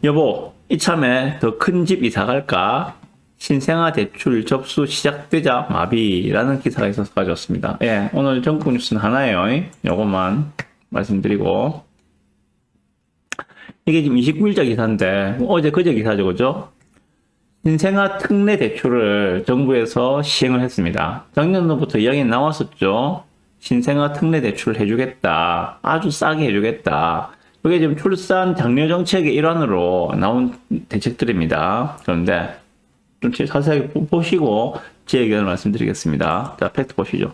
여보, 이참에 더 큰 집 이사 갈까? 신생아 대출 접수 시작되자 마비라는 기사가 있어서 가져왔습니다. 예, 오늘 전국 뉴스는 하나예요. 요것만 말씀드리고. 이게 지금 29일자 기사인데, 그제 기사죠, 그죠? 신생아 특례 대출을 정부에서 시행을 했습니다. 작년부터 이야기 나왔었죠. 신생아 특례 대출을 해주겠다. 아주 싸게 해주겠다. 이게 지금 출산 장려 정책의 일환으로 나온 대책들입니다. 그런데 좀 자세하게 보시고 제 의견을 말씀드리겠습니다. 자, 팩트 보시죠.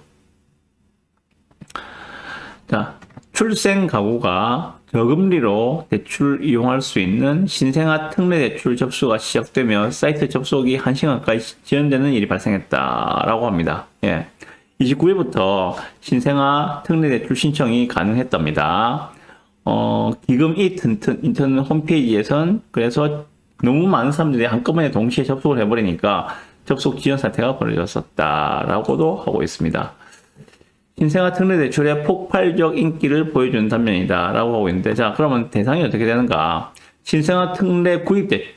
자, 출생 가구가 저금리로 대출 이용할 수 있는 신생아 특례 대출 접수가 시작되며 사이트 접속이 1시간까지 지연되는 일이 발생했다라고 합니다. 예. 29일부터 신생아 특례 대출 신청이 가능했답니다. 기금 인터넷 홈페이지에선 그래서 너무 많은 사람들이 한꺼번에 동시에 접속을 해버리니까 접속 지연 사태가 벌어졌었다라고도 하고 있습니다. 신생아 특례 대출의 폭발적 인기를 보여주는 단면이다 라고 하고 있는데, 자, 그러면 대상이 어떻게 되는가? 신생아 특례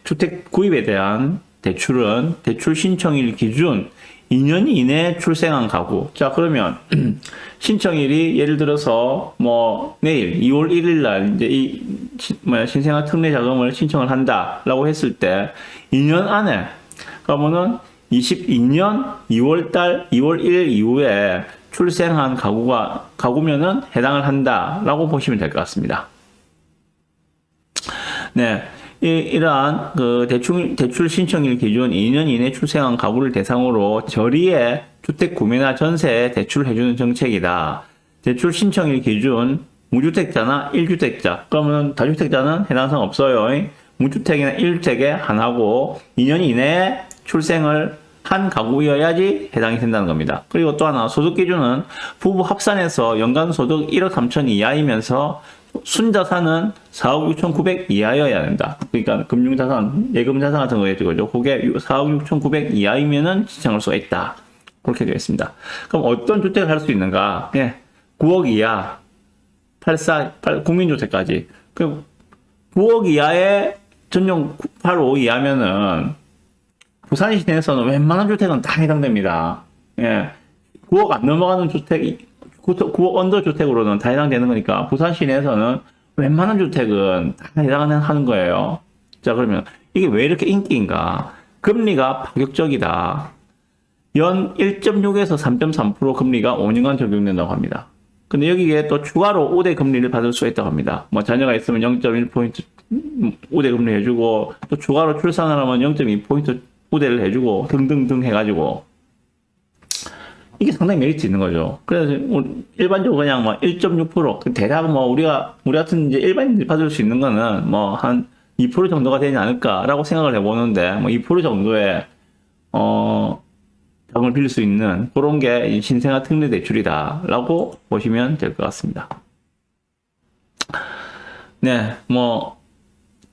주택 구입에 대한 대출은 대출 신청일 기준 2년 이내에 출생한 가구. 자, 그러면 신청일이 예를 들어서 뭐 내일 2월 1일 날 이제 신생아 특례 자금을 신청을 한다라고 했을 때 2년 안에, 그러면은 22년 2월 1일 이후에 출생한 가구면은 해당을 한다라고 보시면 될 것 같습니다. 네. 이러한 그 대출 신청일 기준 2년 이내 출생한 가구를 대상으로 저리에 주택 구매나 전세에 대출해주는 정책이다. 대출 신청일 기준 무주택자나 1주택자, 그러면 다주택자는 해당 사항 없어요. 무주택이나 1주택에 하나고 2년 이내에 출생을 한 가구여야지 해당이 된다는 겁니다. 그리고 또 하나, 소득 기준은 부부 합산해서 연간 소득 1억 3천 이하이면서 순자산은 4억 6천9백 이하여야 된다. 그러니까 금융자산, 예금자산 같은 거겠죠. 그죠? 그게 4억 6천9백 이하이면은 신청할 수가 있다. 그렇게 되어 있습니다. 그럼 어떤 주택을 할 수 있는가? 예. 9억 이하, 국민주택까지. 그 9억 이하의 전용 8호 이하면은 부산 시내에서는 웬만한 주택은 다 해당됩니다. 예. 9억 안 넘어가는 주택이 9억 언더 주택으로는 다 해당되는 거니까 부산 시내에서는 웬만한 주택은 다 해당하는 거예요. 자, 그러면 이게 왜 이렇게 인기인가? 금리가 파격적이다. 연 1.6에서 3.3% 금리가 5년간 적용된다고 합니다. 근데 여기에 또 추가로 우대 금리를 받을 수 있다고 합니다. 뭐 자녀가 있으면 0.1포인트 우대 금리 해주고, 또 추가로 출산을 하면 0.2포인트 우대를 해주고 등등등 해가지고 이게 상당히 메리트 있는 거죠. 그래서 일반적으로 그냥 뭐 1.6%, 대략 뭐 우리 같은 이제 일반인들이 받을 수 있는 거는 뭐 한 2% 정도가 되지 않을까라고 생각을 해보는데, 뭐 2% 정도의 자금을 빌릴 수 있는 그런 게 신생아 특례 대출이다라고 보시면 될 것 같습니다. 네, 뭐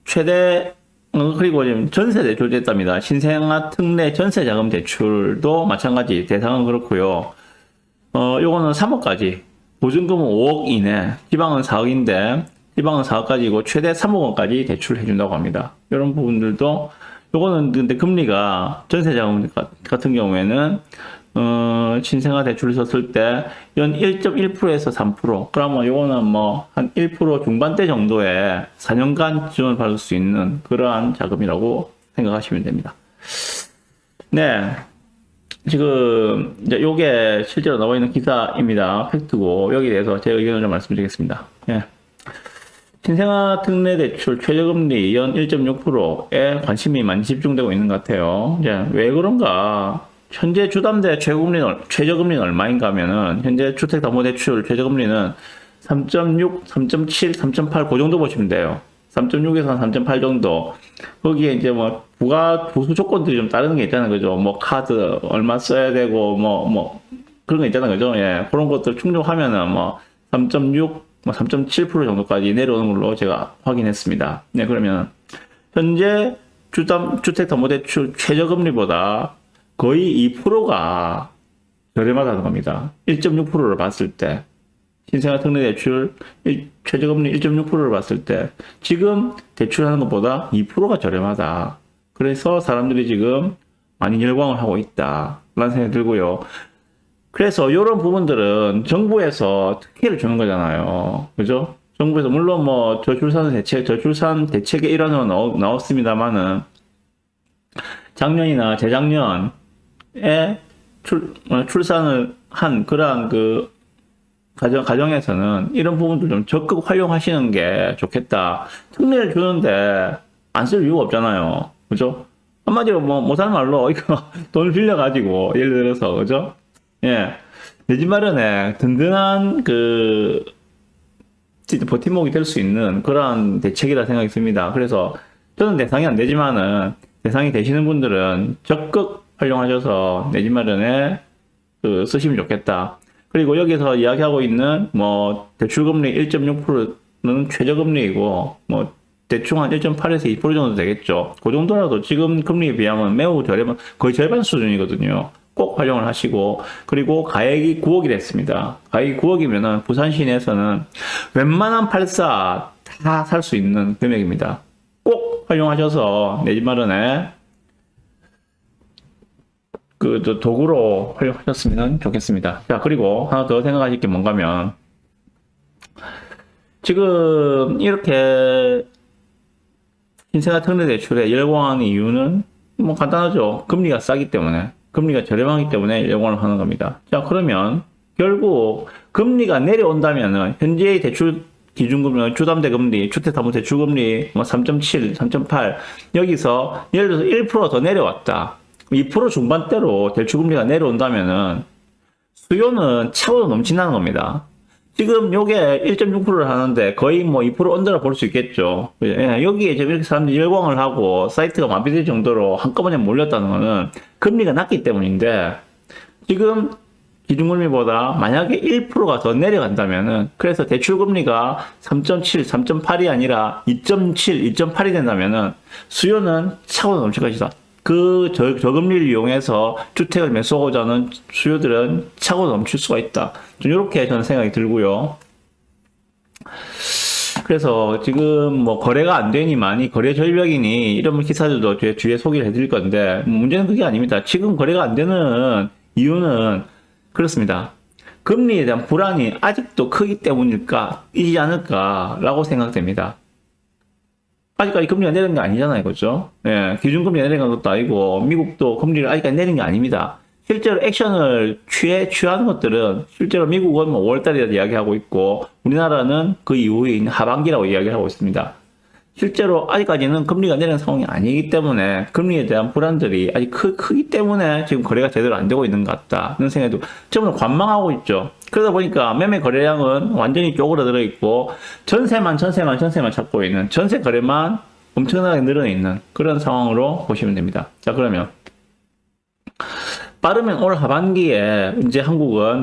최대 그리고 지금 전세 대출 됐답니다. 신생아 특례 전세 자금 대출도 마찬가지 대상은 그렇고요. 요거는 3억까지, 보증금은 5억 이내, 지방은 4억인데 지방은 4억까지고 최대 3억 원까지 대출을 해준다고 합니다. 이런 부분들도, 요거는 근데 금리가 전세 자금 같은 경우에는 신생아 대출을 썼을 때 연 1.1%에서 3%. 그러면 요거는 뭐 한 1% 중반대 정도의 4년간 지원을 받을 수 있는 그러한 자금이라고 생각하시면 됩니다. 네. 지금 이제 요게 실제로 나와 있는 기사입니다. 팩트고, 여기에 대해서 제 의견을 좀 말씀드리겠습니다. 예. 신생아 특례 대출 최저금리 연 1.6%에 관심이 많이 집중되고 있는 것 같아요. 이제 왜 그런가? 현재 주담대 최저금리는 얼마인가 하면은, 현재 주택담보대출 최저금리는 3.6, 3.7, 3.8, 그 정도 보시면 돼요. 3.6에서 3.8 정도. 거기에 이제 뭐, 부수 조건들이 좀 다른 게 있잖아요. 그죠? 뭐, 카드 얼마 써야 되고, 그런 거 있잖아요. 그죠? 예. 그런 것들 충족하면은 뭐, 3.6, 뭐, 3.7% 정도까지 내려오는 걸로 제가 확인했습니다. 네, 그러면, 현재 주택담보대출 최저금리보다 거의 2%가 저렴하다는 겁니다. 1.6%를 봤을 때 신생아 특례 대출 최저금리 1.6%를 봤을 때 지금 대출하는 것보다 2%가 저렴하다. 그래서 사람들이 지금 많이 열광을 하고 있다. 라는 생각이 들고요. 그래서 이런 부분들은 정부에서 특혜를 주는 거잖아요. 그죠? 정부에서 물론 뭐 저출산 대책의 일환으로 나왔습니다만은 작년이나 재작년에 출산을 한 그러한 그 가정에서는 이런 부분들 좀 적극 활용하시는 게 좋겠다. 특례를 주는데 안 쓸 이유가 없잖아요. 그죠? 한마디로 뭐 못하는 말로 이거 돈을 빌려가지고 예를 들어서 그죠? 예. 내 집 마련에 든든한 그 진짜 버팀목이 될 수 있는 그러한 대책이라 생각이 듭니다. 그래서 저는 대상이 안 되지만은 대상이 되시는 분들은 적극 활용하셔서 내 집 마련에 그 쓰시면 좋겠다. 그리고 여기서 이야기하고 있는 뭐 대출금리 1.6%는 최저금리이고 뭐 대충 한 1.8에서 2% 정도 되겠죠. 그 정도라도 지금 금리에 비하면 매우 저렴한 거의 절반 수준이거든요. 꼭 활용을 하시고 그리고 가액이 9억이 됐습니다. 가액이 9억이면은 부산 시내에서는 웬만한 84 다 살 수 있는 금액입니다. 꼭 활용하셔서 내 집 마련에 그 도구로 활용하셨으면 좋겠습니다. 자, 그리고 하나 더 생각하실 게 뭔가면 지금 이렇게 신생아 특례 대출에 열광하는 이유는 뭐 간단하죠. 금리가 싸기 때문에, 금리가 저렴하기 때문에 열광을 하는 겁니다. 자, 그러면 결국 금리가 내려온다면은 현재의 대출 기준금리, 주담대금리, 주택담보대출금리 뭐 3.7, 3.8 여기서 예를 들어서 1% 더 내려왔다. 2% 중반대로 대출금리가 내려온다면은 수요는 차고도 넘친다는 겁니다. 지금 요게 1.6%를 하는데 거의 뭐 2% 언더라 볼 수 있겠죠. 예, 여기에 지금 이렇게 사람들이 열광을 하고 사이트가 마비될 정도로 한꺼번에 몰렸다는 거는 금리가 낮기 때문인데 지금 기준금리보다 만약에 1%가 더 내려간다면은 그래서 대출금리가 3.7, 3.8이 아니라 2.7, 2.8이 된다면은 수요는 차고도 넘칠 것이다. 그 저금리를 이용해서 주택을 매수하고자 하는 수요들은 차고 넘칠 수가 있다. 좀 이렇게 저는 생각이 들고요. 그래서 지금 뭐 거래가 안 되니만이 거래 절벽이니 이런 기사들도 뒤에 소개를 해드릴 건데 문제는 그게 아닙니다. 지금 거래가 안 되는 이유는 그렇습니다. 금리에 대한 불안이 아직도 크기 때문이지 않을까라고 생각됩니다. 아직까지 금리가 내린 게 아니잖아요. 그죠? 예, 기준금리가 내린 것도 아니고, 미국도 금리를 아직까지 내린 게 아닙니다. 실제로 액션을 취하는 것들은, 실제로 미국은 뭐 5월달이라도 이야기하고 있고, 우리나라는 그 이후인 하반기라고 이야기하고 있습니다. 실제로 아직까지는 금리가 내린 상황이 아니기 때문에, 금리에 대한 불안들이 아직 크기 때문에 지금 거래가 제대로 안 되고 있는 것 같다는 생각도 전부 관망하고 있죠. 그러다 보니까 매매 거래량은 완전히 쪼그라들어 있고 전세만 찾고 있는 전세 거래만 엄청나게 늘어나 있는 그런 상황으로 보시면 됩니다. 자, 그러면 빠르면 올 하반기에 이제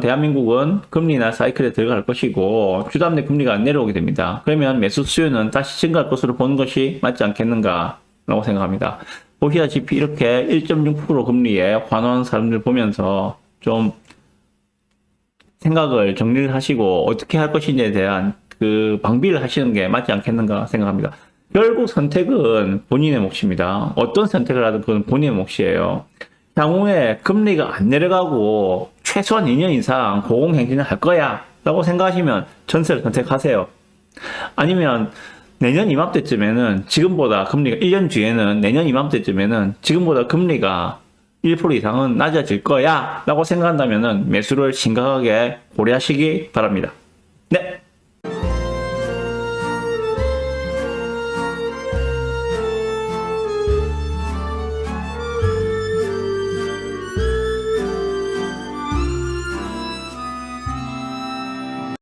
대한민국은 금리나 사이클에 들어갈 것이고 주담대 금리가 안 내려오게 됩니다. 그러면 매수 수요는 다시 증가할 것으로 보는 것이 맞지 않겠는가라고 생각합니다. 보시다시피 이렇게 1.6% 금리에 환호하는 사람들 보면서 좀 생각을 정리를 하시고 어떻게 할 것인지에 대한 그 방비를 하시는 게 맞지 않겠는가 생각합니다. 결국 선택은 본인의 몫입니다. 어떤 선택을 하든 그건 본인의 몫이에요. 향후에 금리가 안 내려가고 최소한 2년 이상 고공행진을 할 거야 라고 생각하시면 전세를 선택하세요. 아니면 내년 이맘때쯤에는 지금보다 금리가 1년 뒤에는 내년 이맘때쯤에는 지금보다 금리가 1% 이상은 낮아질 거야 라고 생각한다면 매수를 심각하게 고려하시기 바랍니다. 네.